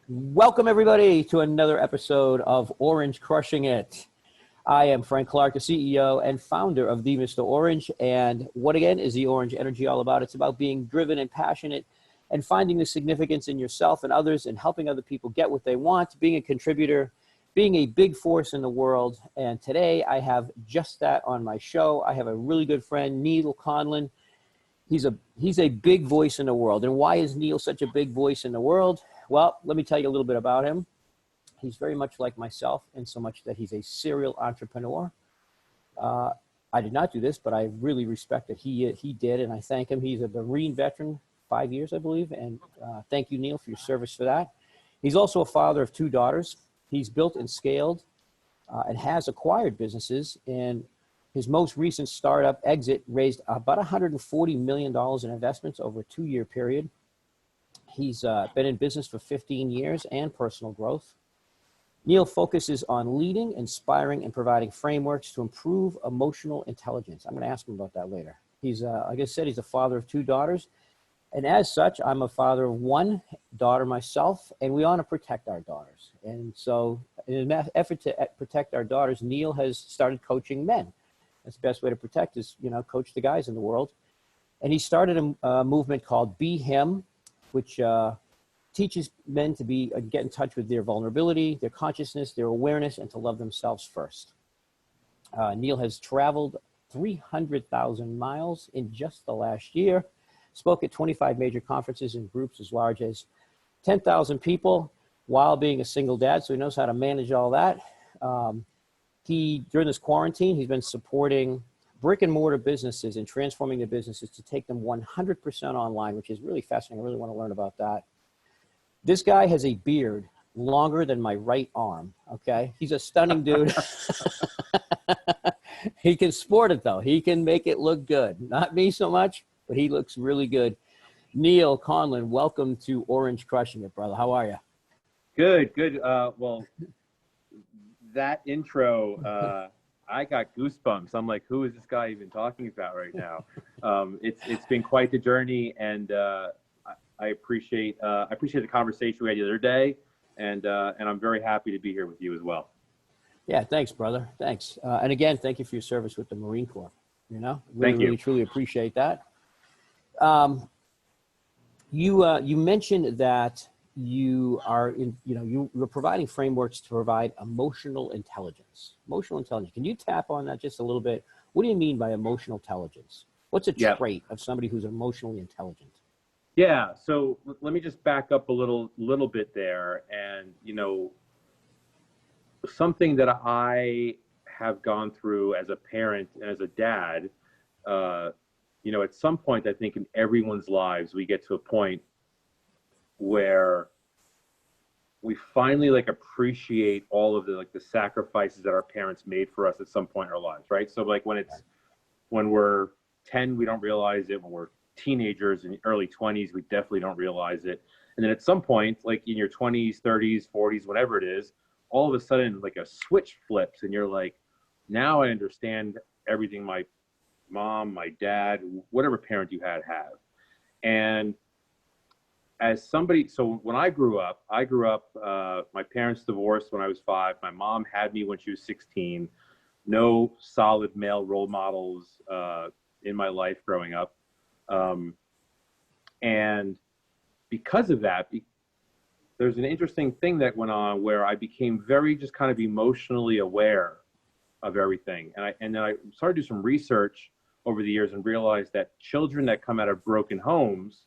Welcome, everybody, to another episode of Orange Crushing It. I am Frank Clark, the CEO and founder of the Mr. Orange. And what, again, is the Orange Energy all about? It's about being driven and passionate and finding the significance in yourself and others and helping other people get what they want, being a contributor, being a big force in the world. And today I have just that on my show. I have a really good friend, Neal Conlon. He's a big voice in the world. And why is Neal such a big voice in the world? Well, let me tell you a little bit about him. He's very much like myself in so much that he's a serial entrepreneur. I did not do this, but I really respect that he did, and I thank him. He's a Marine veteran, 5 years, I believe, and thank you, Neal, for your service for that. He's also a father of two daughters. He's built and scaled and has acquired businesses, and his most recent startup exit raised about $140 million in investments over a 2-year period. He's been in business for 15 years and personal growth. Neal focuses on leading, inspiring, and providing frameworks to improve emotional intelligence. I'm going to ask him about that later. He's, like I said, he's a father of two daughters. And as such, I'm a father of one daughter myself, and we want to protect our daughters. And so in an effort to protect our daughters, Neal has started coaching men. That's the best way to protect is, coach the guys in the world. And he started a movement called Be Him, which teaches men to get in touch with their vulnerability, their consciousness, their awareness, and to love themselves first. Neal has traveled 300,000 miles in just the last year, spoke at 25 major conferences in groups as large as 10,000 people while being a single dad, so he knows how to manage all that. During this quarantine, he's been supporting brick and mortar businesses and transforming their businesses to take them 100% online, which is really fascinating. I really want to learn about that. This guy has a beard longer than my right arm, okay? He's a stunning dude. He can sport it, though. He can make it look good. Not me so much, but he looks really good. Neal Conlon, welcome to Orange Crushing It, brother. How are you? Good. Well, that intro, I got goosebumps. I'm like, who is this guy even talking about right now? It's been quite the journey, and I appreciate the conversation we had the other day, and I'm very happy to be here with you as well. Yeah, thanks, brother. Thanks. And again, thank you for your service with the Marine Corps. Thank you. Really, truly appreciate that. You mentioned that you're providing frameworks to provide emotional intelligence. Emotional intelligence. Can you tap on that just a little bit? What do you mean by emotional intelligence? What's a trait of somebody who's emotionally intelligent? Yeah. So let me just back up a little bit there. And, something that I have gone through as a parent and as a dad, at some point, I think in everyone's lives, we get to a point where we finally appreciate all of the sacrifices that our parents made for us at some point in our lives, right? So when we're 10, we don't realize it. When we're teenagers in early 20s, we definitely don't realize it. And then at some point, like in your 20s, 30s, 40s, whatever it is, all of a sudden a switch flips and you're like, now I understand everything my mom, my dad, whatever parent you have. And as somebody, so when I grew up, my parents divorced when I was 5. My mom had me when she was 16. No solid male role models in my life growing up. And because of that, there's an interesting thing that went on where I became very just kind of emotionally aware of everything. And then I started to do some research over the years and realized that children that come out of broken homes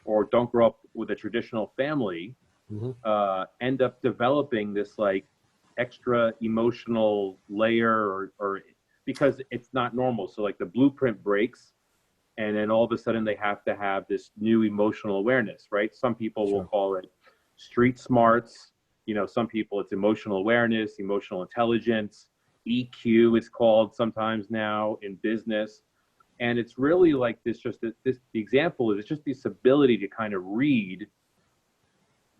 or don't grow up with a traditional family end up developing this extra emotional layer or because it's not normal. So the blueprint breaks, and then all of a sudden they have to have this new emotional awareness, right? Some people will call it street smarts. Some people it's emotional awareness, emotional intelligence, EQ it's called sometimes now in business. And it's really the example is it's just this ability to kind of read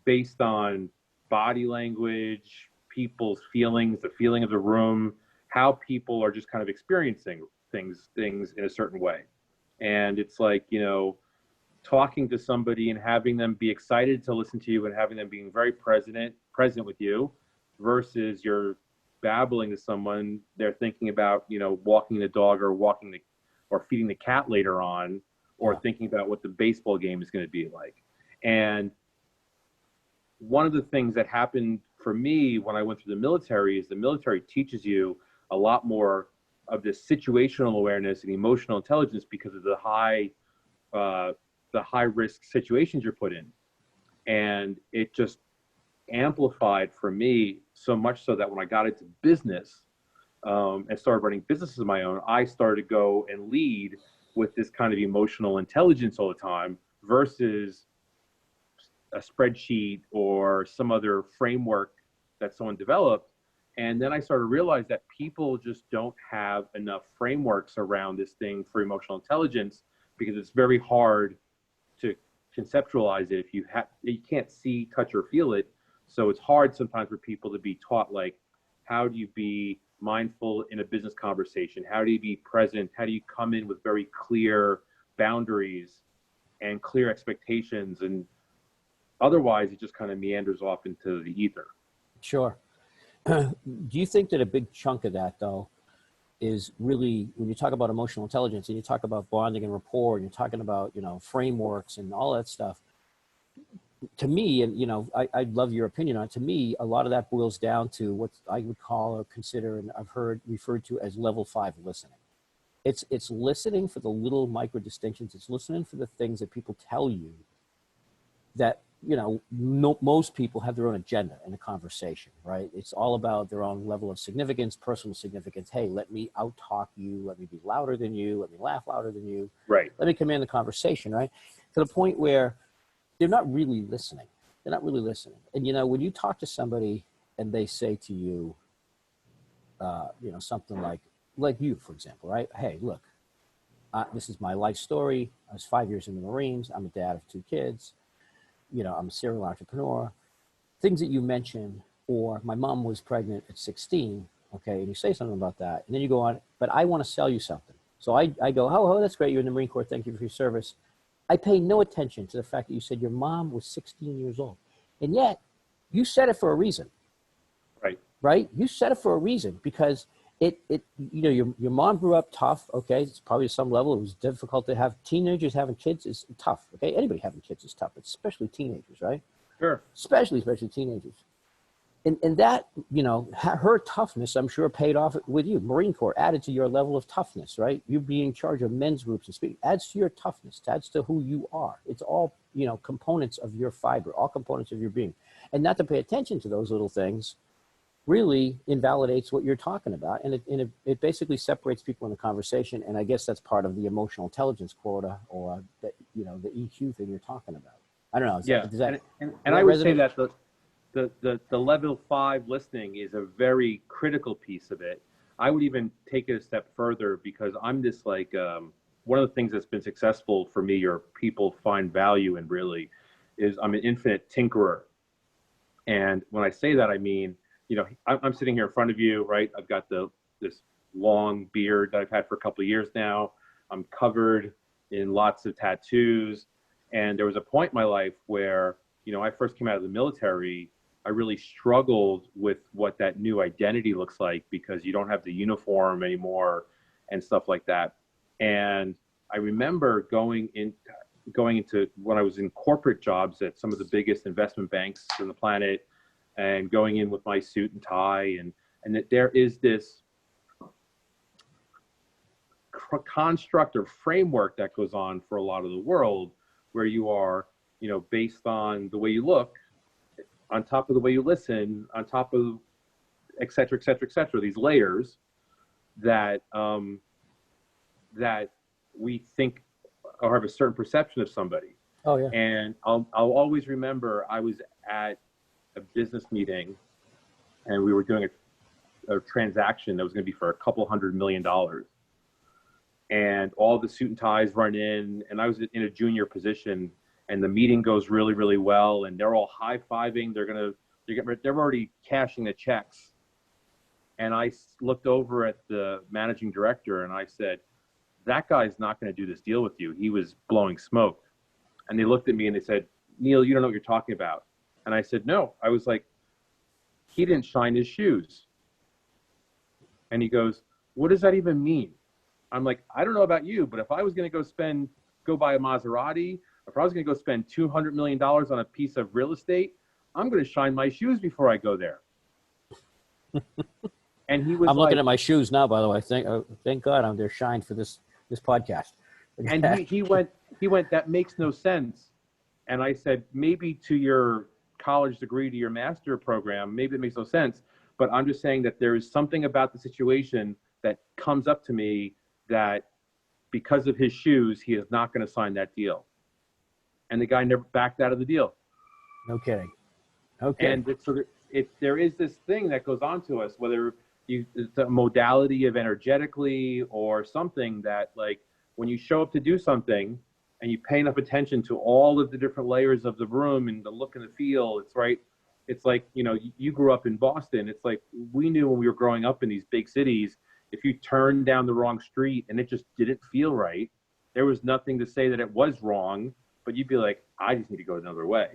based on body language, people's feelings, the feeling of the room, how people are just kind of experiencing things in a certain way. And it's talking to somebody and having them be excited to listen to you and having them being very present with you, versus you're babbling to someone, they're thinking about, walking the dog or or feeding the cat later on, or thinking about what the baseball game is going to be like. And one of the things that happened for me when I went through the military is the military teaches you a lot more of this situational awareness and emotional intelligence because of the high risk situations you're put in. And it just amplified for me so much so that when I got into business and started running businesses of my own, I started to go and lead with this kind of emotional intelligence all the time versus a spreadsheet or some other framework that someone developed. And then I started to realize that people just don't have enough frameworks around this thing for emotional intelligence, because it's very hard to conceptualize it if you can't see, touch, or feel it. So it's hard sometimes for people to be taught, like, how do you be mindful in a business conversation? How do you be present? How do you come in with very clear boundaries and clear expectations? And otherwise, it just kind of meanders off into the ether. Sure. Do you think that a big chunk of that, though, is really, when you talk about emotional intelligence and you talk about bonding and rapport, and you're talking about, frameworks and all that stuff, to me, and, I'd love your opinion on it, to me, a lot of that boils down to what I would call or consider, and I've heard referred to as level 5 listening. It's listening for the little micro distinctions. It's listening for the things that people tell you that, most people have their own agenda in a conversation, right? It's all about their own level of significance, personal significance. Hey, let me out-talk you. Let me be louder than you. Let me laugh louder than you. Right. Let me command the conversation, right? To the point where they're not really listening. They're not really listening. And, when you talk to somebody and they say to you, something like you, for example, right? Hey, look, this is my life story. I was 5 years in the Marines. I'm a dad of 2 kids. I'm a serial entrepreneur. Things that you mention, or my mom was pregnant at 16, okay, and you say something about that, and then you go on, but I want to sell you something. So I go, oh, that's great. You're in the Marine Corps. Thank you for your service. I pay no attention to the fact that you said your mom was 16 years old. And yet, you said it for a reason. Right? You said it for a reason, because your mom grew up tough, okay? It's probably to some level it was difficult to have teenagers. Having kids is tough, okay? Anybody having kids is tough, especially teenagers, right? Sure. Especially teenagers. And that, her toughness, I'm sure, paid off with you. Marine Corps added to your level of toughness, right? You being in charge of men's groups and speaking adds to your toughness, adds to who you are. It's all, components of your fiber, all components of your being. And not to pay attention to those little things really invalidates what you're talking about. And it basically separates people in a conversation. And I guess that's part of the emotional intelligence quota, or the EQ thing you're talking about. I don't know. And I would say that the level 5 listening is a very critical piece of it. I would even take it a step further, because I'm this one of the things that's been successful for me, or people find value in, really, is I'm an infinite tinkerer. And when I say that, I mean, I'm sitting here in front of you, right? I've got this long beard that I've had for a couple of years now. I'm covered in lots of tattoos. And there was a point in my life where, I first came out of the military. I really struggled with what that new identity looks like, because you don't have the uniform anymore and stuff like that. And I remember going into when I was in corporate jobs at some of the biggest investment banks on the planet, and going in with my suit and tie, and that there is this construct or framework that goes on for a lot of the world, where you are, based on the way you look, on top of the way you listen, on top of et cetera, et cetera, et cetera, these layers that that we think or have a certain perception of somebody. Oh, yeah. And I'll always remember, I was at a business meeting, and we were doing a transaction that was going to be for $200 million. And all the suit and ties run in, and I was in a junior position, and the meeting goes really, really well, and they're all high-fiving. They're already cashing the checks. And I looked over at the managing director, and I said, that guy's not going to do this deal with you. He was blowing smoke. And they looked at me and they said, Neal, you don't know what you're talking about. And I said, no. I was like, he didn't shine his shoes. And he goes, what does that even mean? I'm like, I don't know about you, but if I was going to go buy a Maserati, if I was going to go spend $200 million on a piece of real estate, I'm going to shine my shoes before I go there. And he was I'm looking at my shoes now, by the way. Thank God they're shined for this podcast. And he went, that makes no sense. And I said, maybe to your college degree, to your master program, maybe it makes no sense. But I'm just saying that there is something about the situation that comes up to me that because of his shoes, he is not going to sign that deal. And the guy never backed out of the deal. No kidding. Okay. And there is this thing that goes on to us, whether it's a modality of energetically or something that, like, when you show up to do something and you pay enough attention to all of the different layers of the room and the look and the feel, it's right. It's like, you grew up in Boston. It's like, we knew when we were growing up in these big cities, if you turned down the wrong street and it just didn't feel right, there was nothing to say that it was wrong, but you'd be like, I just need to go another way.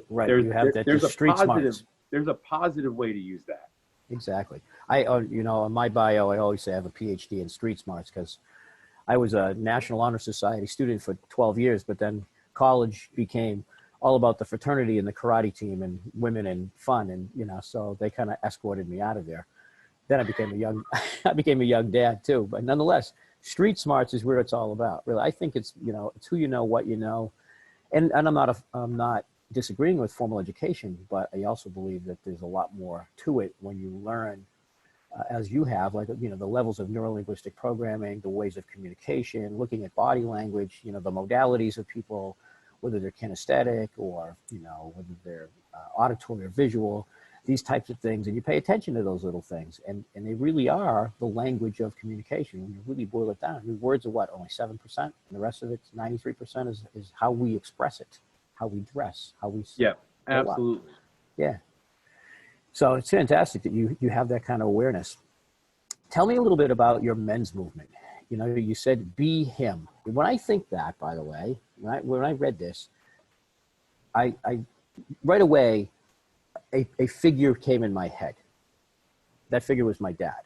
Right. You have that street smarts. There's a positive way to use that. Exactly. On my bio, I always say I have a PhD in street smarts because I was a National Honor Society student for 12 years, but then college became all about the fraternity and the karate team and women and fun. And, so they kind of escorted me out of there. Then I became a young dad too, but nonetheless, street smarts is where it's all about. Really. I think it's, it's who you know, what you know. And I'm not disagreeing with formal education, but I also believe that there's a lot more to it when you learn, as you have, like, the levels of neurolinguistic programming, the ways of communication, looking at body language, the modalities of people, whether they're kinesthetic or, whether they're auditory or visual, these types of things. And you pay attention to those little things. And they really are the language of communication. When you really boil it down, words are what, only 7%? And the rest of it's 93% is how we express it, how we dress, how we Yeah, absolutely. Yeah. So it's fantastic that you have that kind of awareness. Tell me a little bit about your men's movement. You said be him. When I think that, by the way, when I read this, I right away, a figure came in my head. That figure was my dad.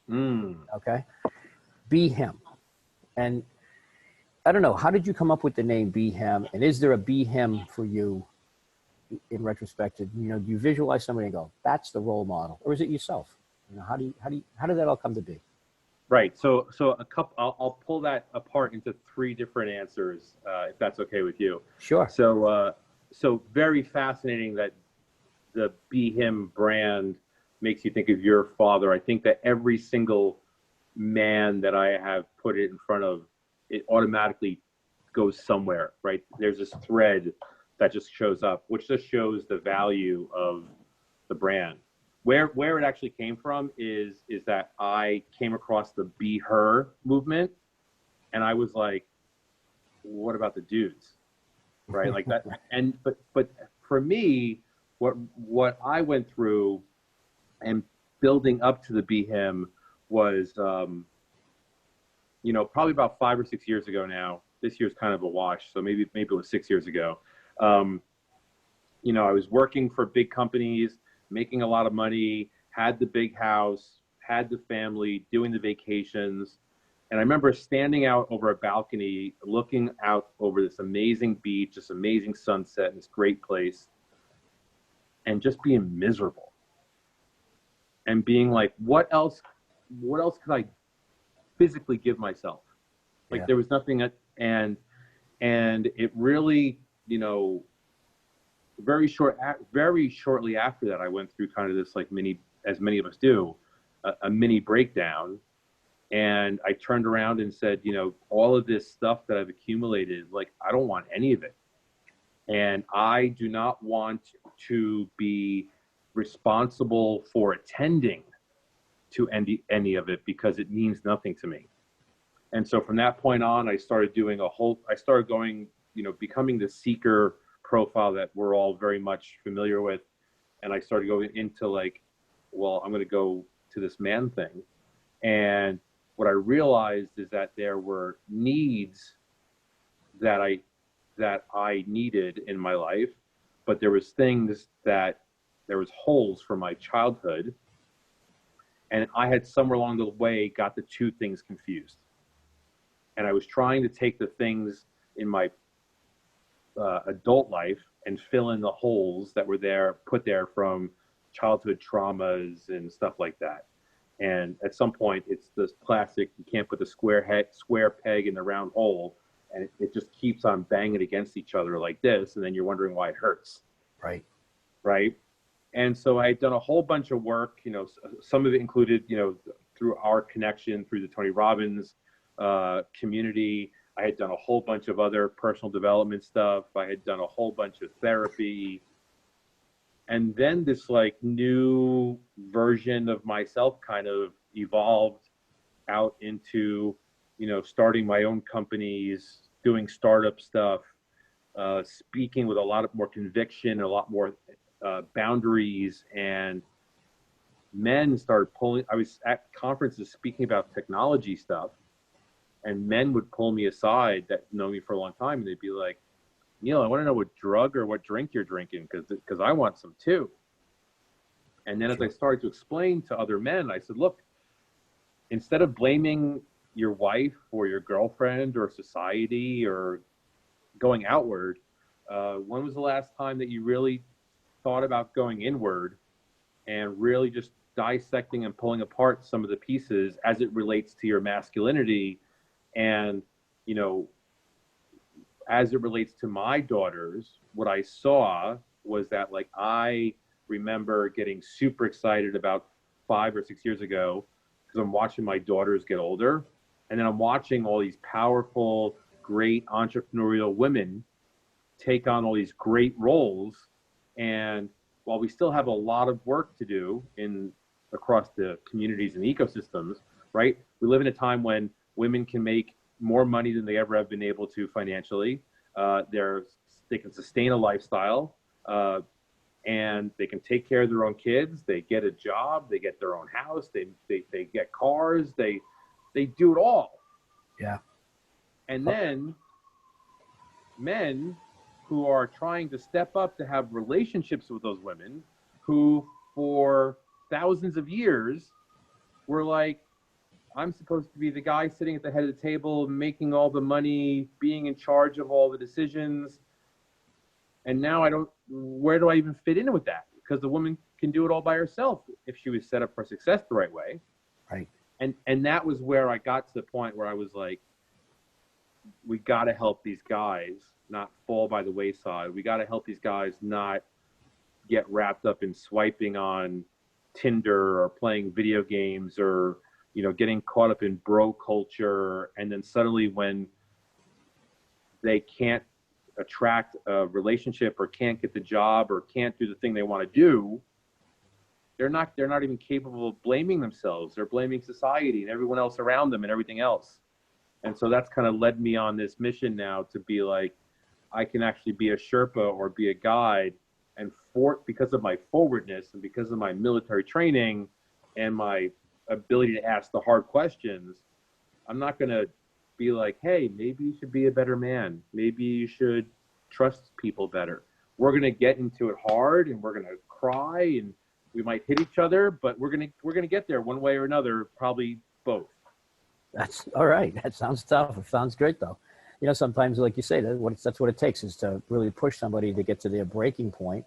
Okay. Be him. And I don't know, how did you come up with the name Be Him? And is there a Be Him for you in retrospect? Do you visualize somebody and go, that's the role model? Or is it yourself? How did that all come to be? Right. So I'll pull that apart into 3 different answers, if that's okay with you. Sure. So very fascinating that the Be Him brand makes you think of your father. I think that every single man that I have put it in front of, it automatically goes somewhere, right? There's this thread that just shows up, which just shows the value of the brand. Where it actually came from is that I came across the Be Her movement, and I was like, what about the dudes, right? Like that. And but for me, what I went through and building up to the Be Him was, probably about 5 or 6 years ago now. This year's kind of a wash, so maybe it was 6 years ago. I was working for big companies, making a lot of money, had the big house, had the family, doing the vacations. And I remember standing out over a balcony, looking out over this amazing beach, this amazing sunset, this great place, and just being miserable. And being like, what else could I physically give myself? Like, there was nothing that, and it really, very shortly after that, I went through kind of this, like, as many of us do, a mini breakdown. And I turned around and said, all of this stuff that I've accumulated, like, I don't want any of it. And I do not want to be responsible for attending to any of it, because it means nothing to me. And so from that point on, I started going, becoming the seeker profile that we're all very much familiar with. And I started going into, like, well, I'm going to go to this man thing. And what I realized is that there were needs that that I needed in my life, but there was holes from my childhood, and I had somewhere along the way got the two things confused. And I was trying to take the things in my adult life and fill in the holes that were put there from childhood traumas and stuff like that. And at some point, it's this classic, you can't put the square peg in the round hole, and it just keeps on banging against each other like this, and then you're wondering why it hurts. Right. Right. And so I had done a whole bunch of work, some of it included, through our connection through the Tony Robbins community. I had done a whole bunch of other personal development stuff. I had done a whole bunch of therapy. And then this like new version of myself kind of evolved out into, starting my own companies, doing startup stuff, speaking with a lot more conviction, a lot more boundaries, and men started pulling. I was at conferences speaking about technology stuff, and men would pull me aside that know me for a long time, and they'd be like, Neal, I want to know what drug or what drink you're drinking, because I want some too. And then as I started to explain to other men, I said, look, instead of blaming your wife or your girlfriend or society or going outward, when was the last time that you really thought about going inward and really just dissecting and pulling apart some of the pieces as it relates to your masculinity? And, as it relates to my daughters, what I saw was that, like, I remember getting super excited about 5 or 6 years ago because I'm watching my daughters get older. And then I'm watching all these powerful, great entrepreneurial women take on all these great roles. And while we still have a lot of work to do across the communities and ecosystems, right? We live in a time when women can make more money than they ever have been able to financially. They can sustain a lifestyle, and they can take care of their own kids. They get a job. They get their own house. They get cars. They do it all. Yeah. And then men who are trying to step up to have relationships with those women, who for thousands of years were like, I'm supposed to be the guy sitting at the head of the table, making all the money, being in charge of all the decisions. And now where do I even fit in with that? Because the woman can do it all by herself if she was set up for success the right way. Right. And that was where I got to the point where I was like, we got to help these guys not fall by the wayside. We got to help these guys not get wrapped up in swiping on Tinder or playing video games or, getting caught up in bro culture. And then suddenly when they can't attract a relationship or can't get the job or can't do the thing they want to do, they're not even capable of blaming themselves. They're blaming society and everyone else around them and everything else. And so that's kind of led me on this mission now to be like, I can actually be a Sherpa or be a guide, and because of my forwardness and because of my military training and my ability to ask the hard questions, I'm not going to be like, hey, maybe you should be a better man. Maybe you should trust people better. We're going to get into it hard, and we're going to cry, and we might hit each other, but we're going to get there one way or another, probably both. That's all right. That sounds tough. It sounds great, though. Sometimes, like you say, that's what it takes, is to really push somebody to get to their breaking point.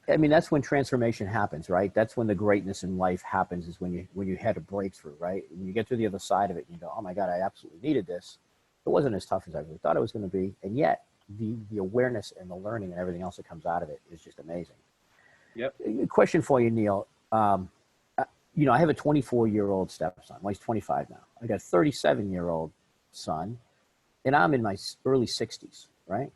I mean, that's when transformation happens, right? That's when the greatness in life happens, is when you had a breakthrough, right? When you get to the other side of it, you go, oh my God, I absolutely needed this. It wasn't as tough as I really thought it was going to be. And yet the awareness and the learning and everything else that comes out of it is just amazing. Yep. A question for you, Neal. I have a 24-year-old stepson. Well, he's 25 now. I got a 37-year-old son, and I'm in my early 60s, right?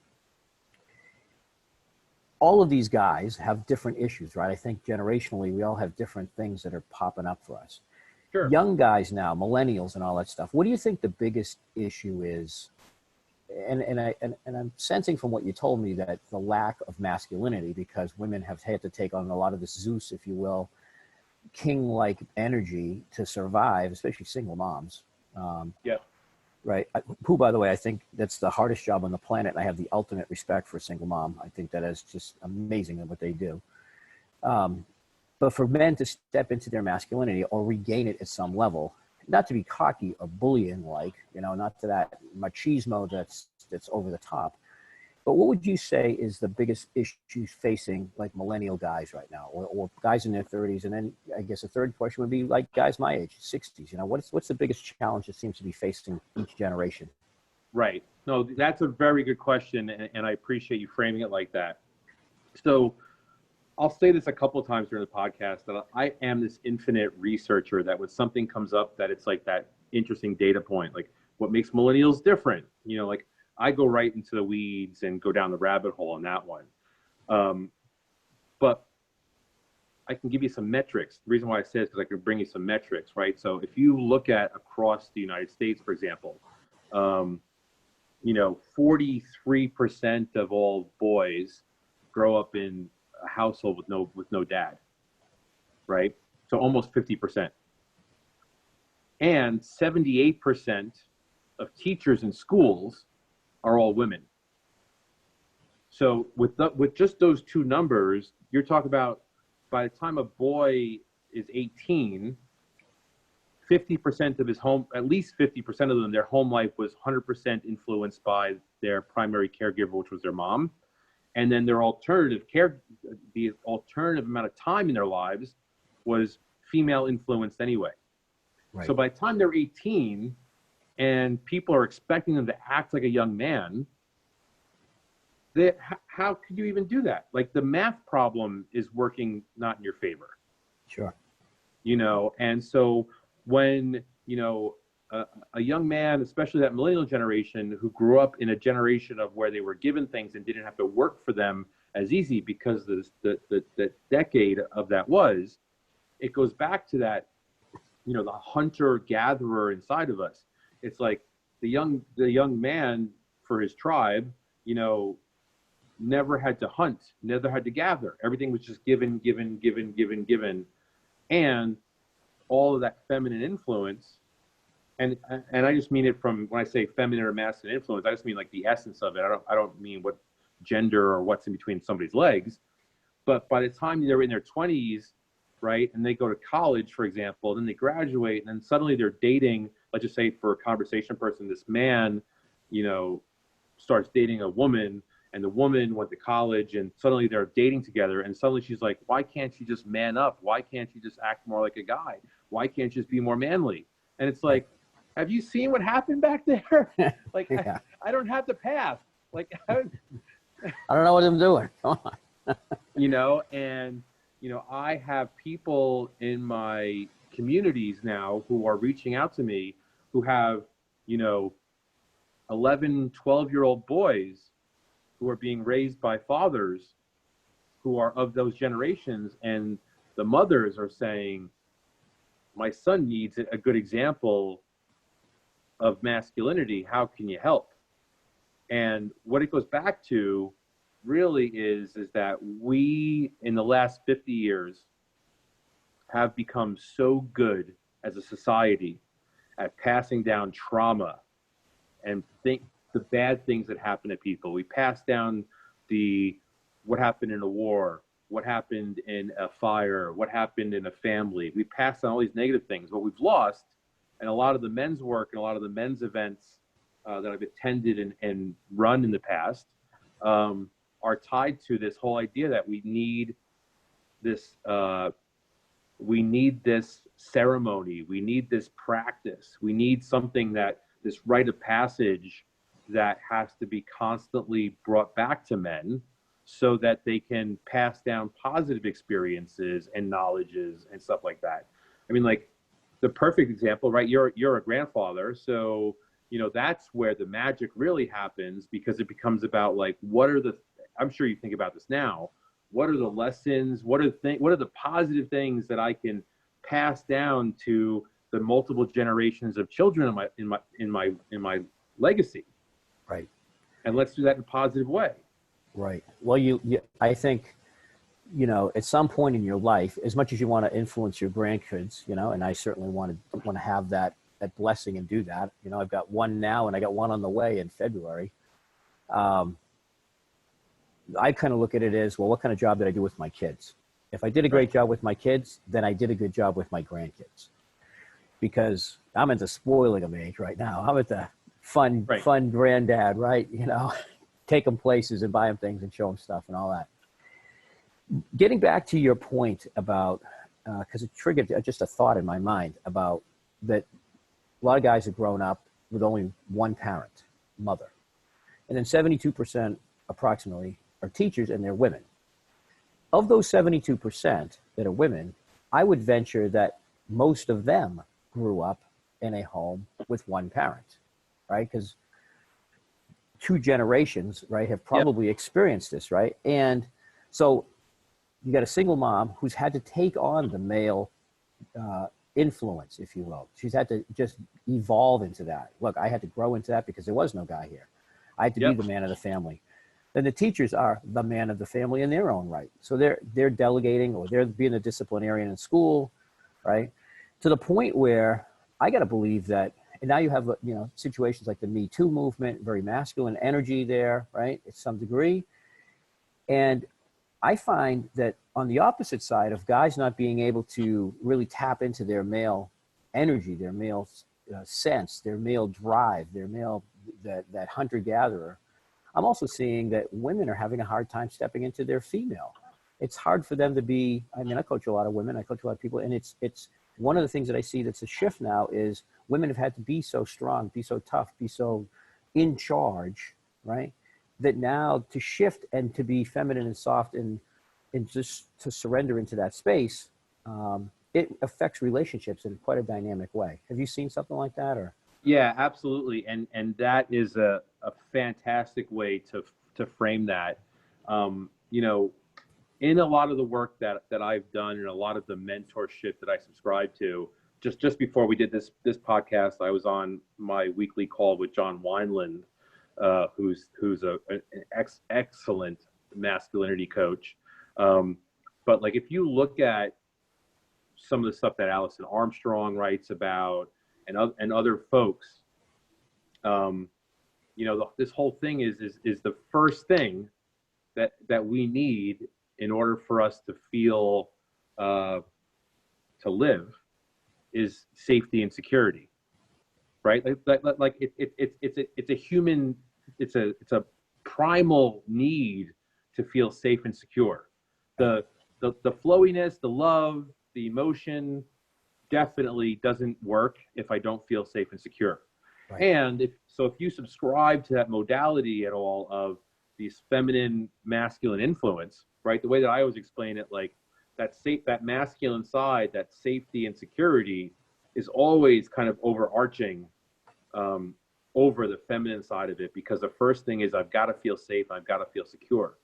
All of these guys have different issues, right? I think generationally, we all have different things that are popping up for us. Sure. Young guys now, millennials and all that stuff. What do you think the biggest issue is? And I'm sensing from what you told me that the lack of masculinity, because women have had to take on a lot of this Zeus, if you will, king-like energy to survive, especially single moms. Yeah. Right. Who, by the way, I think that's the hardest job on the planet. I have the ultimate respect for a single mom. I think that is just amazing at what they do. But for men to step into their masculinity or regain it at some level, not to be cocky or bullying like, not to that machismo that's over the top. But what would you say is the biggest issues facing like millennial guys right now, or guys in their 30s? And then I guess the third question would be like guys my age, 60s. What's the biggest challenge that seems to be facing each generation? Right. No, that's a very good question, and I appreciate you framing it like that. So I'll say this a couple of times during the podcast, that I am this infinite researcher, that when something comes up that it's like that interesting data point, like what makes millennials different, like I go right into the weeds and go down the rabbit hole on that one. But I can give you some metrics. The reason why I say is because I can bring you some metrics, right? So if you look at across the United States, for example, 43% of all boys grow up in a household with no dad, right? So almost 50%. And 78% of teachers in schools are all women. So with just those two numbers, you're talking about by the time a boy is 18, 50% of his home, at least 50% of them, their home life was 100% influenced by their primary caregiver, which was their mom. And then their the alternative amount of time in their lives was female influenced anyway. Right. So by the time they're 18 and people are expecting them to act like a young man, how could you even do that? Like the math problem is working not in your favor. Sure. And so when, a young man, especially that millennial generation who grew up in a generation of where they were given things and didn't have to work for them as easy because the decade of that it goes back to that, the hunter gatherer inside of us. It's like the young man for his tribe, never had to hunt, never had to gather. Everything was just given. And all of that feminine influence, and I just mean it from when I say feminine or masculine influence, I just mean like the essence of it. I don't mean what gender or what's in between somebody's legs. But by the time they're in their 20s, right, and they go to college, for example, then they graduate, and then suddenly they're dating, let's just say for a conversation person, this man, starts dating a woman, and the woman went to college, and suddenly they're dating together, and suddenly she's like, why can't you just man up? Why can't you just act more like a guy? Why can't you just be more manly? And it's like, have you seen what happened back there? Like, yeah. I don't have the path. Like, I don't know what I'm doing. Come on. I have people in my communities now who are reaching out to me who have, 11, 12-year-old boys who are being raised by fathers who are of those generations. And the mothers are saying, my son needs a good example of masculinity. How can you help? And what it goes back to really is that we, in the last 50 years, have become so good as a society at passing down trauma and the bad things that happen to people. We pass down what happened in a war, what happened in a fire, what happened in a family. We pass on all these negative things. What we've lost, and a lot of the men's work and a lot of the men's events that I've attended and run in the past are tied to this whole idea that we need this ceremony, we need this practice, we need something this rite of passage that has to be constantly brought back to men so that they can pass down positive experiences and knowledges and stuff like that. I mean, like the perfect example, right? You're a grandfather, so that's where the magic really happens, because it becomes about like, I'm sure you think about this now, what are the lessons, what are the positive things that I can pass down to the multiple generations of children in my legacy. Right. And let's do that in a positive way. Right. Well, I think, at some point in your life, as much as you want to influence your grandkids, and I certainly want to have that at blessing and do that. You know, I've got one now and I got one on the way in February. I kind of look at it as, well, what kind of job did I do with my kids? If I did a great job with my kids, then I did a good job with my grandkids, because I'm into spoiling them age right now. I'm at the fun granddad, right? You know, take them places and buy them things and show them stuff and all that. Getting back to your point about, because it triggered just a thought in my mind about that a lot of guys have grown up with only one parent, mother. And then 72% approximately are teachers, and they're women. Of those 72% that are women, I would venture that most of them grew up in a home with one parent, right? Because 2 generations, right, have probably experienced this, right? And so you got a single mom who's had to take on the male influence, if you will. She's had to just evolve into that. Look, I had to grow into that because there was no guy here. I had to be the man of the family. Then the teachers are the man of the family in their own right. So they're delegating, or they're being a disciplinarian in school, right? To the point where I got to believe that, and now you have, you know, situations like the Me Too movement, very masculine energy there, right? At some degree. And I find that on the opposite side of guys not being able to really tap into their male energy, their male sense, their male drive, their male, that hunter-gatherer, I'm also seeing that women are having a hard time stepping into their female. It's hard for them to be, I mean, I coach a lot of women, I coach a lot of people, and it's one of the things that I see that's a shift now is women have had to be so strong, be so tough, be so in charge, right? That now to shift and to be feminine and soft and just to surrender into that space, it affects relationships in quite a dynamic way. Have you seen something like that, or? Yeah, absolutely. And that is a fantastic way to frame that. You know, in a lot of the work that I've done and a lot of the mentorship that I subscribe to, just before we did this podcast, I was on my weekly call with John Wineland, who's an excellent masculinity coach. But like, if you look at some of the stuff that Allison Armstrong writes about, and other folks, you know, this whole thing is the first thing that we need in order for us to feel to live is safety and security, right? Like it's a human, it's a primal need to feel safe and secure. The flowiness, the love, the emotion definitely doesn't work if I don't feel safe and secure. Right. And if you subscribe to that modality at all of these feminine masculine influence, right? The way that I always explain it, like that masculine side, that safety and security is always kind of overarching over the feminine side of it, because the first thing is I've got to feel safe, I've got to feel secure.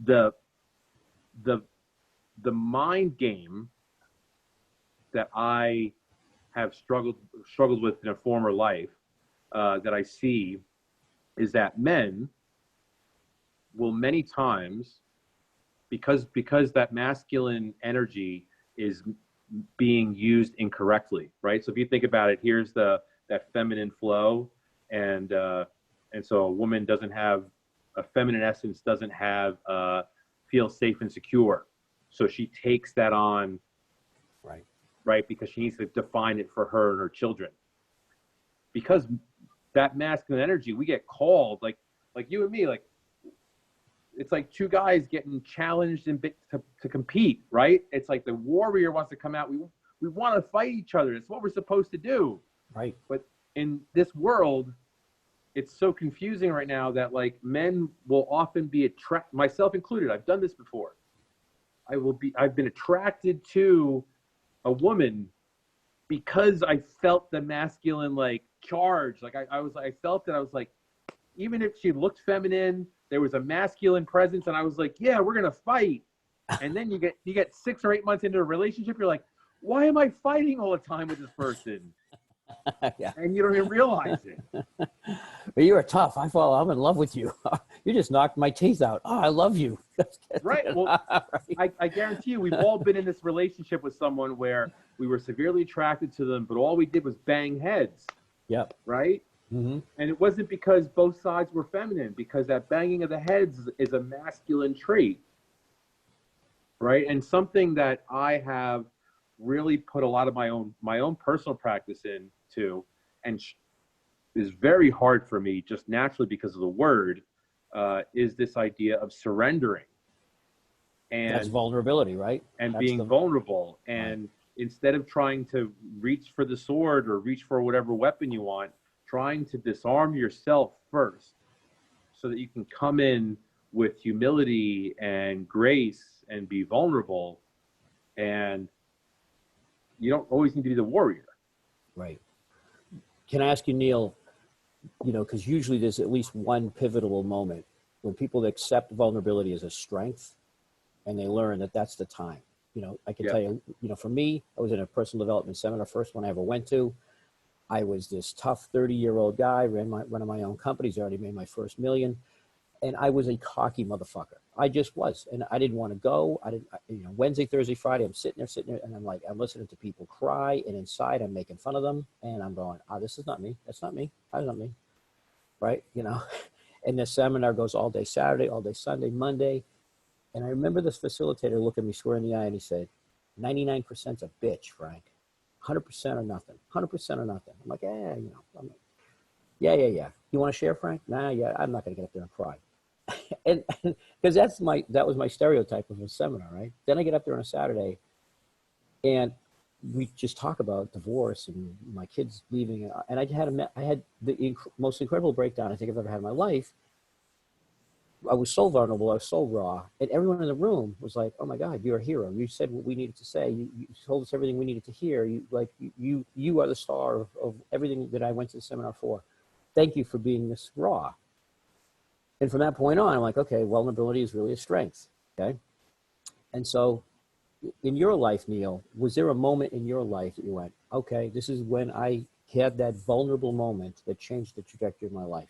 The mind game that I have struggled with in a former life, that I see, is that men will many times, because that masculine energy is being used incorrectly, right? So if you think about it, here's that feminine flow, and so a woman doesn't have a feminine essence, doesn't have feel safe and secure, so she takes that on, right? Because she needs to define it for her and her children. Because that masculine energy, we get called, like you and me, like it's like 2 guys getting challenged to compete, right? It's like the warrior wants to come out. We want to fight each other. It's what we're supposed to do, right? But in this world, it's so confusing right now that like men will often be attracted, myself included. I've done this before. I've been attracted to a woman because I felt the masculine like charge. Like I felt that I was like, even if she looked feminine, there was a masculine presence, and I was like, yeah, we're gonna fight. And then you get 6 or 8 months into a relationship, you're like, why am I fighting all the time with this person? Yeah. And you don't even realize it. But you were tough. I'm in love with you. You just knocked my teeth out. Oh, I love you. Right. Well, I guarantee you, we've all been in this relationship with someone where we were severely attracted to them, but all we did was bang heads. Yep. Right. Mm-hmm. And it wasn't because both sides were feminine, because that banging of the heads is a masculine trait. Right. And something that I have really put a lot of my own personal practice into, and is very hard for me just naturally because of the word, is this idea of surrendering. And that's vulnerability, right? And that's being vulnerable. And instead of trying to reach for the sword or reach for whatever weapon you want, trying to disarm yourself first so that you can come in with humility and grace and be vulnerable. And you don't always need to be the warrior. Right. Can I ask you, Neal, because usually there's at least one pivotal moment when people accept vulnerability as a strength and they learn that that's the time. I can tell you, for me, I was in a personal development seminar, first one I ever went to. I was this tough 30-year-old guy, ran one of my own companies, already made my first million. And I was a cocky motherfucker. I just was. And I didn't want to go. Wednesday, Thursday, Friday, I'm sitting there, and I'm listening to people cry. And inside, I'm making fun of them. And I'm going, this is not me. That's not me. That's not me. Right? And the seminar goes all day Saturday, all day Sunday, Monday. And I remember this facilitator looked at me square in the eye and he said, 99%'s a bitch, Frank. 100% or nothing. 100% or nothing. I'm like, yeah. You want to share, Frank? Nah, yeah, I'm not going to get up there and cry. and because that was my stereotype of a seminar, right? Then I get up there on a Saturday and we just talk about divorce and my kids leaving. And I had the most incredible breakdown I think I've ever had in my life. I was so vulnerable. I was so raw. And everyone in the room was like, oh my God, you're a hero. You said what we needed to say. You told us everything we needed to hear. You are the star of everything that I went to the seminar for. Thank you for being this raw. And from that point on, I'm like, okay, vulnerability is really a strength. Okay. And so in your life, Neal, was there a moment in your life that you went, okay, this is when I had that vulnerable moment that changed the trajectory of my life?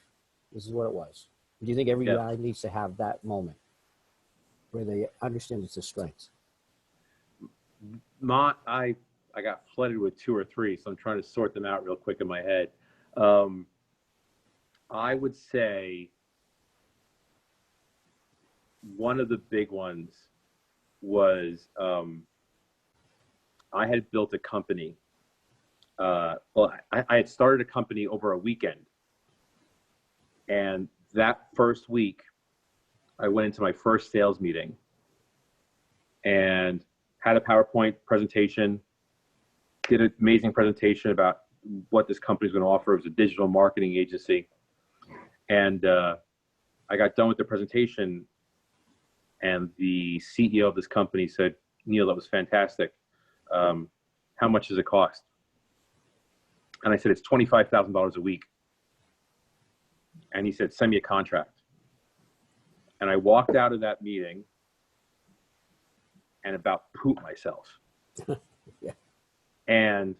This is what it was. Do you think every guy needs to have that moment where they understand it's a strength? I got flooded with 2 or 3, so I'm trying to sort them out real quick in my head. I would say one of the big ones was I had built a company. I had started a company over a weekend. And that first week, I went into my first sales meeting and had a PowerPoint presentation, did an amazing presentation about what this company is going to offer. It was a digital marketing agency. And I got done with the presentation and the CEO of this company said, Neal, that was fantastic. How much does it cost? And I said, it's $25,000 a week. And he said, send me a contract. And I walked out of that meeting and about pooped myself. Yeah. And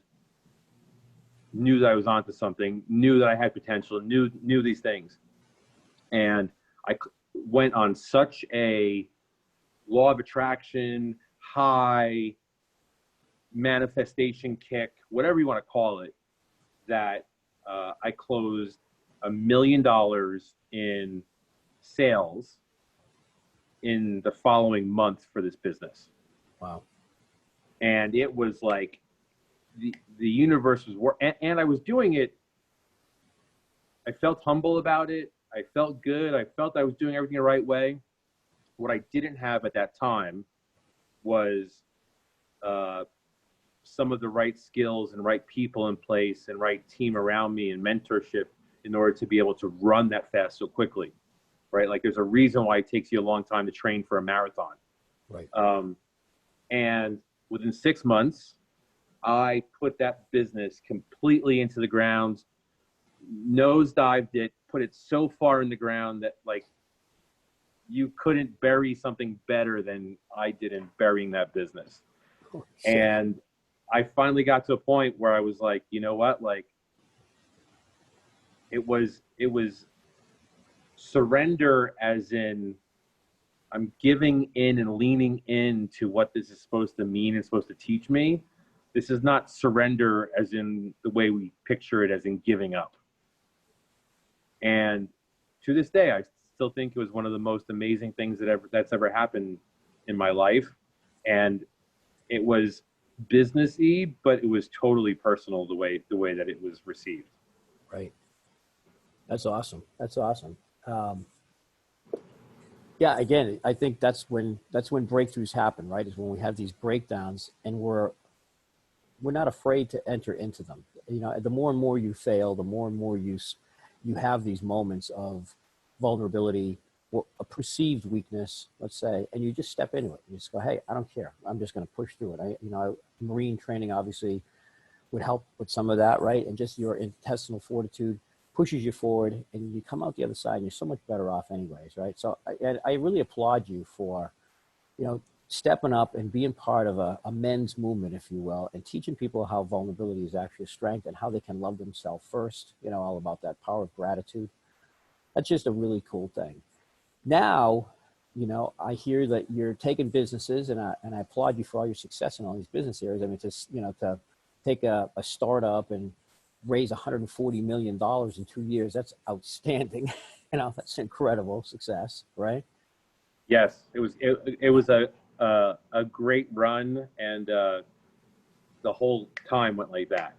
knew that I was onto something, knew that I had potential, knew these things. And I went on such a law of attraction, high manifestation kick, whatever you want to call it, that I closed $1 million in sales in the following month for this business. Wow. And it was like the universe was and I was doing it. I felt humble about it. I felt good. I felt I was doing everything the right way. What I didn't have at that time was some of the right skills and right people in place and right team around me and mentorship in order to be able to run that fast so quickly, right? Like there's a reason why it takes you a long time to train for a marathon. Right. And within 6 months, I put that business completely into the ground, nosedived it, put it so far in the ground that like you couldn't bury something better than I did in burying that business. Oh, and I finally got to a point where I was like, you know what, like it was surrender, as in I'm giving in and leaning into what this is supposed to mean and supposed to teach me. This is not surrender as in the way we picture it, as in giving up. And to this day, I still think it was one of the most amazing things that's ever happened in my life. And it was businessy, but it was totally personal the way that it was received. Right. That's awesome. That's awesome. Yeah, again, I think that's when breakthroughs happen, right? Is when we have these breakdowns and we're not afraid to enter into them. You know, the more and more you fail, the more and more you have these moments of vulnerability or a perceived weakness, let's say, and you just step into it. You just go, hey, I don't care. I'm just going to push through it. Marine training obviously would help with some of that, right? And just your intestinal fortitude pushes you forward, and you come out the other side, and you're so much better off anyways, right? So I really applaud you for, stepping up and being part of a men's movement, if you will, and teaching people how vulnerability is actually a strength and how they can love themselves first, all about that power of gratitude. That's just a really cool thing. Now, I hear that you're taking businesses, and I applaud you for all your success in all these business areas. I mean, to take a startup and raise $140 million in 2 years, that's outstanding. That's incredible success, right? Yes, it was a great run, and the whole time went like that.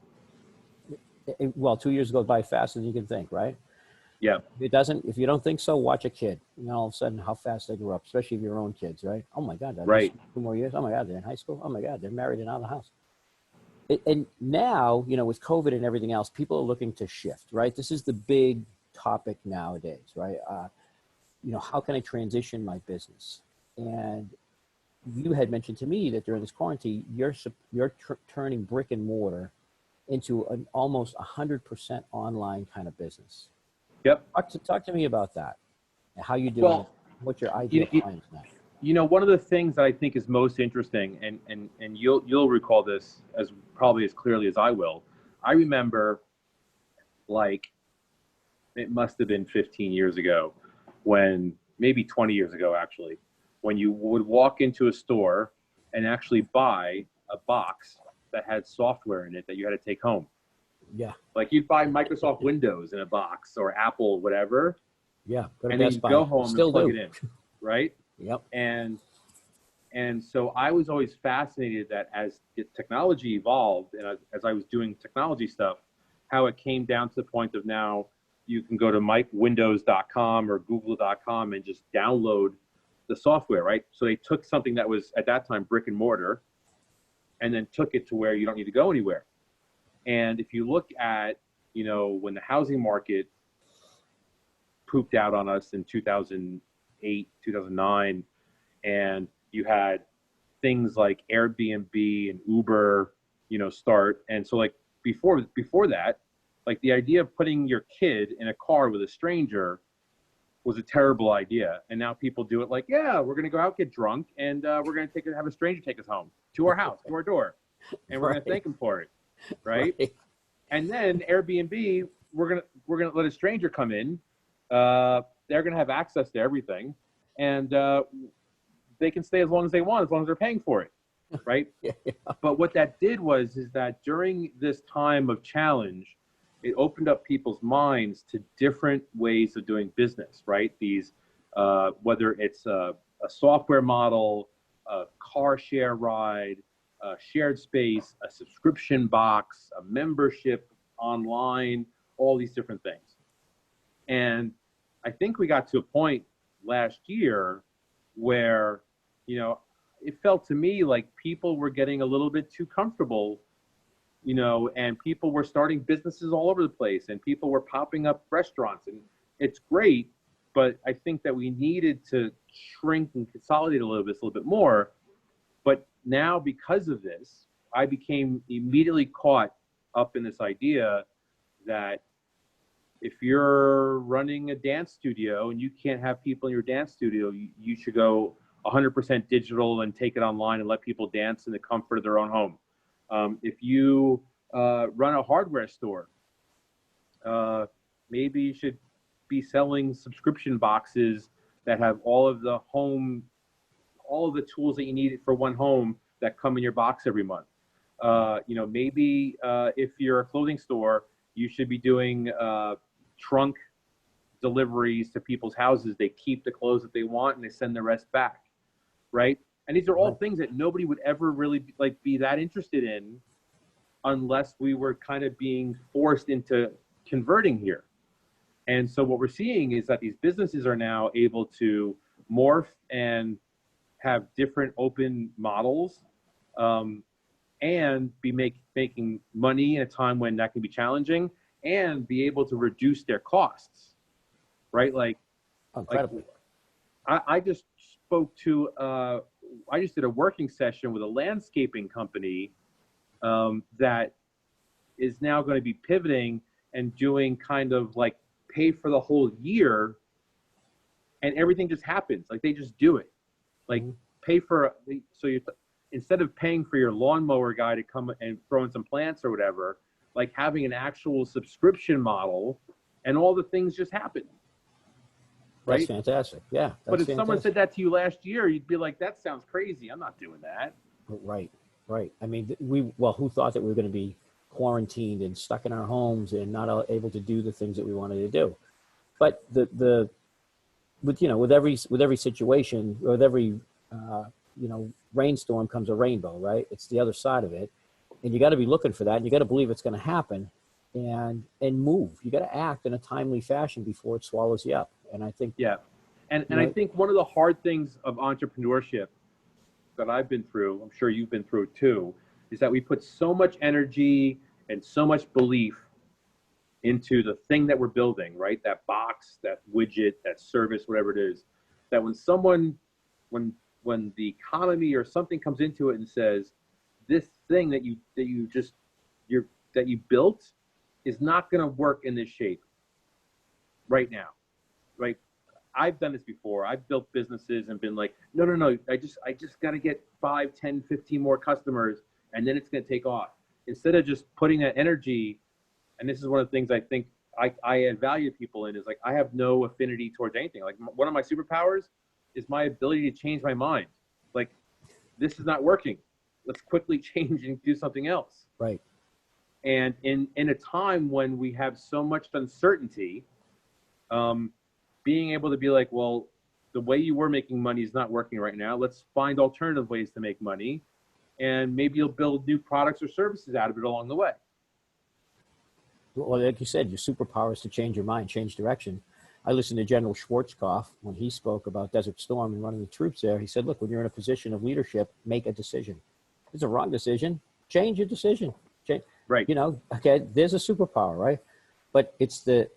Well, 2 years go by faster than you can think, right? Yeah. If you don't think so, watch a kid. All of a sudden how fast they grow up, especially if your own kids, right? Oh my God, right. 2 more years. Oh my God, they're in high school. Oh my God, they're married and out of the house. And now, with COVID and everything else, people are looking to shift, right? This is the big topic nowadays, right? How can I transition my business? And you had mentioned to me that during this quarantine, you're turning brick and mortar into an almost 100% online kind of business. Yep. Talk to me about that. How you doing? Well, what's your ideal clients now? One of the things that I think is most interesting, and you'll recall this as probably as clearly as I will. I remember, like, it must have been 15 years ago, maybe 20 years ago actually, when you would walk into a store and actually buy a box that had software in it that you had to take home. Yeah. Like you'd buy Microsoft Windows in a box or Apple, whatever. Yeah. And then you go home and plug it in, right? Yep. And so I was always fascinated that as technology evolved, and as I was doing technology stuff, how it came down to the point of now you can go to windows.com or google.com and just download the software, right? So they took something that was at that time brick and mortar and then took it to where you don't need to go anywhere. And if you look at, when the housing market pooped out on us in 2008, 2009, and you had things like Airbnb and Uber, start. And so like before that, like the idea of putting your kid in a car with a stranger was a terrible idea. And now people do it like, yeah, we're going to go out, get drunk, and we're going to have a stranger take us home to our house, to our door. And we're going to thank them for it. Right. And then Airbnb, we're going to let a stranger come in. They're going to have access to everything, and they can stay as long as they want, as long as they're paying for it. Right. Yeah. But what that did is that during this time of challenge, it opened up people's minds to different ways of doing business, right? These, whether it's a software model, a car share ride, a shared space, a subscription box, a membership online, all these different things. And I think we got to a point last year where, it felt to me like people were getting a little bit too comfortable, and people were starting businesses all over the place, and people were popping up restaurants, and it's great, but I think that we needed to shrink and consolidate a little bit more. But now, because of this, I became immediately caught up in this idea that if you're running a dance studio and you can't have people in your dance studio, you should go 100% digital and take it online and let people dance in the comfort of their own home. If you run a hardware store, Maybe you should be selling subscription boxes that have all of the tools that you need for one home that come in your box every month. Maybe if you're a clothing store, you should be doing trunk deliveries to people's houses. They keep the clothes that they want and they send the rest back, right? And these are all things that nobody would ever really be that interested in unless we were kind of being forced into converting here. And so what we're seeing is that these businesses are now able to morph and have different open models, and be making money in a time when that can be challenging, and be able to reduce their costs, right? Incredible. I just spoke to, I just did a working session with a landscaping company that is now going to be pivoting and doing kind of like pay for the whole year, and everything just happens. Like they just do it. Like pay for, so you instead of paying for your lawnmower guy to come and throw in some plants or whatever, like having an actual subscription model, and all the things just happen. Right? That's fantastic. Yeah. But if someone said that to you last year, you'd be like, that sounds crazy. I'm not doing that. Right. I mean, who thought that we were going to be quarantined and stuck in our homes and not able to do the things that we wanted to do? But with every situation, or with every rainstorm comes a rainbow, right? It's the other side of it, and you got to be looking for that, and you got to believe it's going to happen, and move. You got to act in a timely fashion before it swallows you up. And I think, and I think one of the hard things of entrepreneurship that I've been through, I'm sure you've been through too, is that we put so much energy and so much belief into the thing that we're building, right? That box, that widget, that service, whatever it is, that when the economy or something comes into it and says, this thing that you built is not going to work in this shape right now, right? I've done this before. I've built businesses and been like, no, I just got to get 5, 10, 15 more customers, and then it's going to take off. Instead of just putting that energy, and this is one of the things I think I add value to people in, is like, I have no affinity towards anything. Like one of my superpowers is my ability to change my mind. Like, this is not working. Let's quickly change and do something else. right. And in a time when we have so much uncertainty, being able to be like, well, the way you were making money is not working right now. Let's find alternative ways to make money. And maybe you'll build new products or services out of it along the way. Well, like you said, your superpower is to change your mind, change direction. I listened to General Schwarzkopf when he spoke about Desert Storm and running the troops there. He said, look, when you're in a position of leadership, make a decision. If it's a wrong decision, change your decision. Right. Okay, there's a superpower, right? But it's the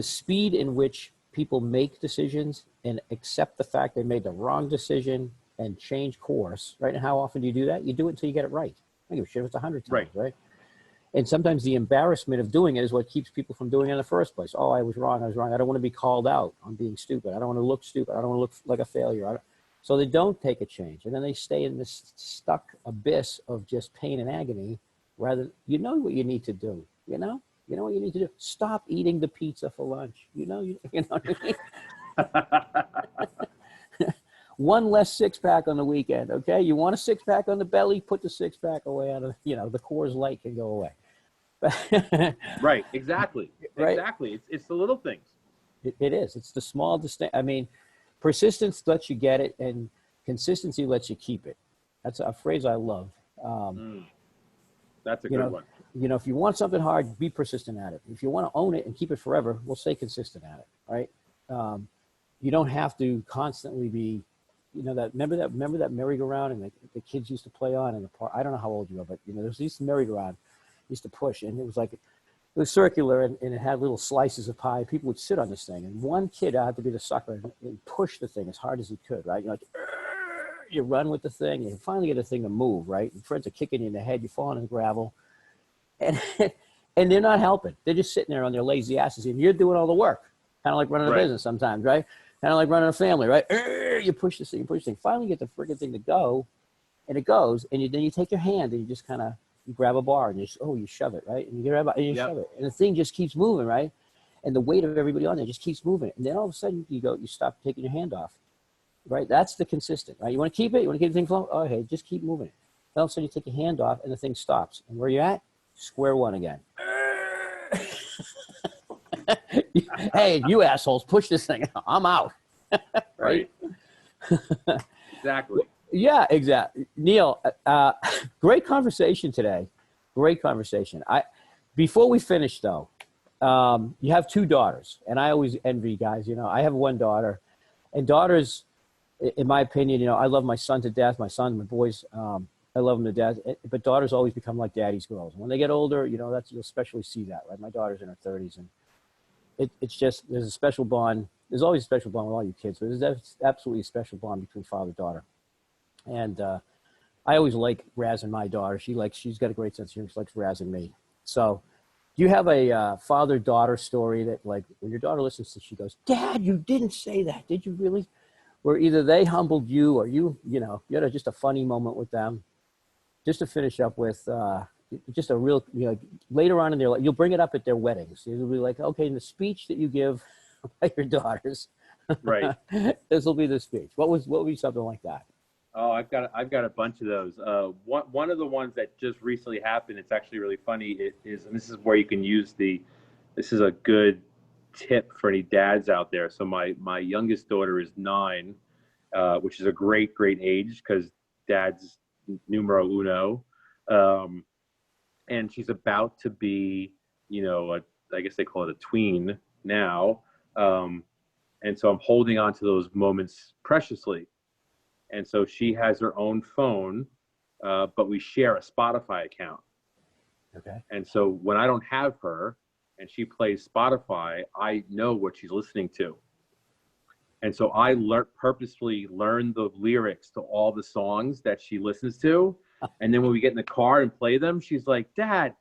speed in which people make decisions and accept the fact they made the wrong decision and change course, right? And how often do you do that? You do it until you get it right. I don't give a shit if it's 100 times, right? And sometimes the embarrassment of doing it is what keeps people from doing it in the first place. Oh, I was wrong. I don't want to be called out on being stupid. I don't want to look stupid. I don't want to look like a failure. So they don't take a change. And then they stay in this stuck abyss of just pain and agony, rather, what you need to do, You know what you need to do? Stop eating the pizza for lunch. You know what I mean? One less six-pack on the weekend, okay? You want a six-pack on the belly? Put the six-pack away out of, the Coors Light can go away. Right, exactly. Right? Exactly. It's the little things. It is. It's the small I mean, persistence lets you get it, and consistency lets you keep it. That's a phrase I love. That's a good one. If you want something hard, be persistent at it. If you want to own it and keep it forever, we'll stay consistent at it, right? You don't have to constantly be, remember that merry-go-round and the kids used to play on in the park. I don't know how old you are, but there's this merry-go-round used to push, and it was circular, and it had little slices of pie. People would sit on this thing, and one kid had to be the sucker and push the thing as hard as he could, right? You're like, you run with the thing, and you finally get the thing to move, right? And friends are kicking you in the head, you fall in the gravel, and they're not helping. They're just sitting there on their lazy asses, and you're doing all the work, kind of like running a business sometimes, right? Kind of like running a family, right? You push this thing, finally get the friggin' thing to go, and it goes, and then you take your hand and you just kind of, you grab a bar and you shove it, right? And you grab it and you shove it, and the thing just keeps moving, right? and the weight of everybody on there just keeps moving. And then all of a sudden you stop taking your hand off, right? That's the consistent, right? You want to keep it, you want to keep the thing flowing, okay, just keep moving it. Then all of a sudden you take your hand off and the thing stops. And where you at? Square one again. Hey, you assholes, push this thing out. I'm out. Right. Exactly. Yeah, exactly. Neal, great conversation today. Great conversation. Before we finish though, you have 2 daughters, and I always envy guys. I have 1 daughter, and daughters, in my opinion, I love my son to death. My boys, I love them to death. But daughters always become like daddy's girls. When they get older, you'll especially see that, right? My daughter's in her 30s, and it's just, there's a special bond. There's always a special bond with all you kids, but there's absolutely a special bond between father and daughter. And I always like razzing my daughter. She's got a great sense of humor. She likes razzing me. So do you have a father-daughter story that, like, when your daughter listens to it, she goes, "Dad, you didn't say that. Did you really?" Where either they humbled you or you had just a funny moment with them. Just to finish up with just a real, later on in their life, you'll bring it up at their weddings. You'll be like, okay, in the speech that you give your daughters, Right. this will be the speech. What would be something like that? Oh, I've got a bunch of those. One of the ones that just recently happened, it's actually really funny. It is, and this is where you can use this is a good tip for any dads out there. So my youngest daughter is 9, which is a great age because dad's numero uno. And she's about to be, I guess they call it a tween now. And so I'm holding on to those moments preciously. And so she has her own phone, but we share a Spotify account. Okay. And so when I don't have her and she plays Spotify, I know what she's listening to. And so I purposefully learn the lyrics to all the songs that she listens to. And then when we get in the car and play them, she's like, "Dad,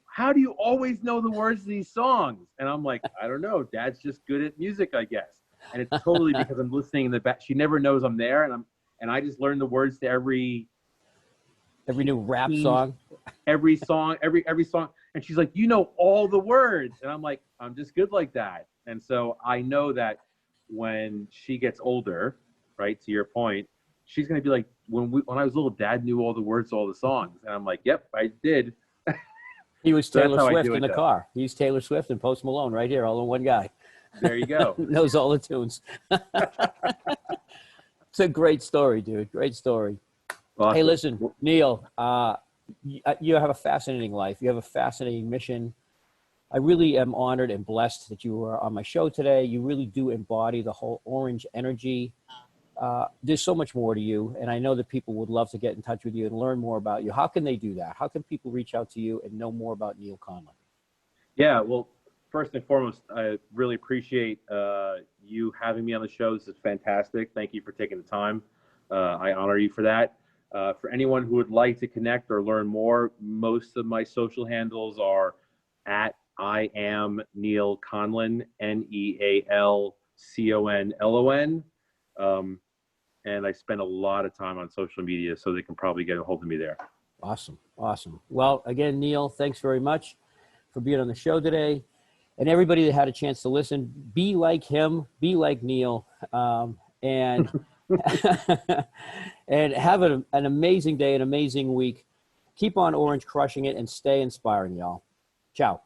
how do you always know the words to these songs?" And I'm like, "I don't know. Dad's just good at music, I guess." And it's totally because I'm listening in the back. She never knows I'm there, and I just learn the words to every new rap song, every song. And she's like, "You know all the words." And I'm like, "I'm just good like that." And so I know that when she gets older, right, to your point, she's going to be like, when I was little, Dad knew all the words to all the songs. And I'm like, "Yep, I did." He was So Taylor that's how I Swift do in the it, though. car. He's Taylor Swift and Post Malone right here, all in one guy. There you go. Knows all the tunes. It's a great story, dude. Great story. Awesome. Hey, listen, Neal, you have a fascinating life. You have a fascinating mission. I really am honored and blessed that you were on my show today. You really do embody the whole orange energy. There's so much more to you, and I know that people would love to get in touch with you and learn more about you. How can they do that? How can people reach out to you and know more about Neal Conlon? Yeah, well, first and foremost, I really appreciate you having me on the show. This is fantastic. Thank you for taking the time. I honor you for that. For anyone who would like to connect or learn more, most of my social handles are at I am Neal Conlon, NealConlon. And I spend a lot of time on social media, so they can probably get a hold of me there. Awesome. Well, again, Neal, thanks very much for being on the show today. And everybody that had a chance to listen, be like him, be like Neal, and and have an amazing day, an amazing week. Keep on orange crushing it and stay inspiring, y'all. Ciao.